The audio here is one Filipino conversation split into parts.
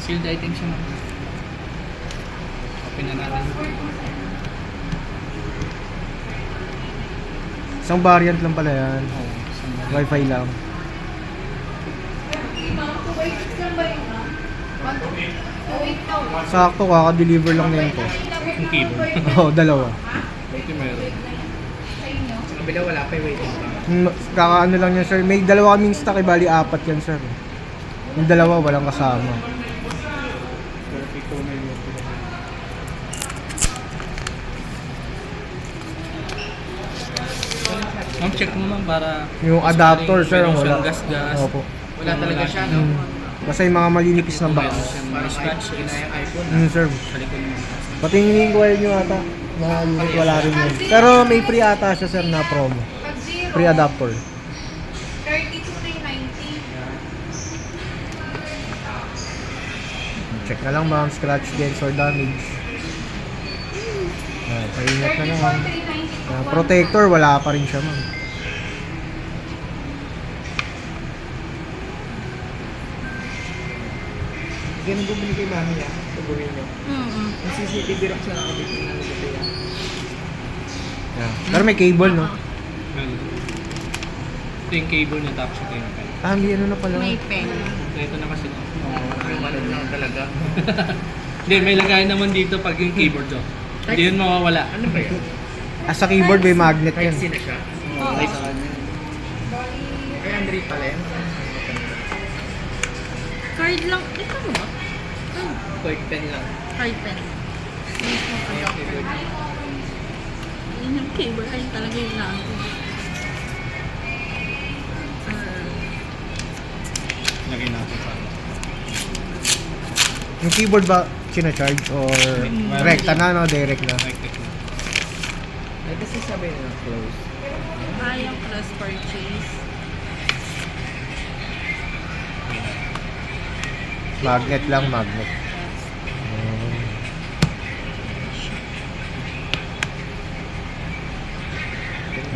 Sealed item siya ma'am. Open na natin. Isang variant lang pala yan. Oo. Wi-Fi lang. Sakto, kaka-deliver lang na yun po. Yung keyboard. Oo, dalawa. Ito meron. Sa kabila wala pa yung waiting pa. Kaka-ano lang yan, sir. May dalawa kaming stock, bali apat yan, sir. Yung dalawa, walang kasama. Ma'am, check mo ma'am para... Yung adapter, sir, meron wala. siyang gas-gas. Opo. Wala talaga siya, no? Basta yung mga malinipis na box. Meron siyang mga scratches. iPhone. Sir. Sa likod mo. Pati yung inquire nyo ata. Mga unit, wala rin yun. Pero may free ata siya, sir, na promo. Free adapter. 32,990. Check na lang, ma'am. Scratch, dents, or damage. Paingat na lang. Protector, wala pa rin siya, ma'am. Ganun bumili kay mami yan. Tubuhin nyo. Yung CCTV rock siya nakabit na nalagay yan. Pero may cable, no? Ito yung cable niya tapos ito yung pen. Hindi ano na pala. May pen. Ito na kasi. Yung manon lang talaga. Hindi, may lagayan naman dito pag yung keyboard to. Hindi yun mawawala. Ano ba yun? Sa keyboard, may magnet yan. Type-C na siya? Oo. Type sa kanya. Ay, Android pala yun. Card lang. Ito mo? Quick pen lang. Card pen. Mismo Ay, yung keyboard. Yun yung cable. Ayun talaga yung lang. Lagay natin sa Yung keyboard ba sina-charge or rekta na, no? Direct na. Ay, kasi sabi nila close. Yung cross purchase. Magnet lang, magnet.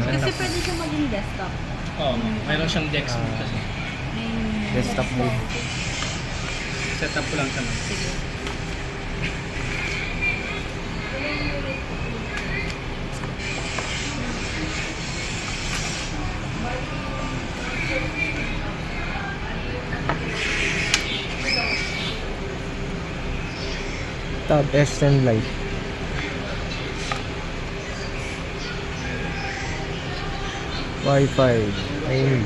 Kasi pwede siya maging desktop. Oo, mayroon siyang Dex mode kasi. Desktop mode. Setup ko lang siya. Sige. Tab S10 Lite. Wi-Fi. Ayun.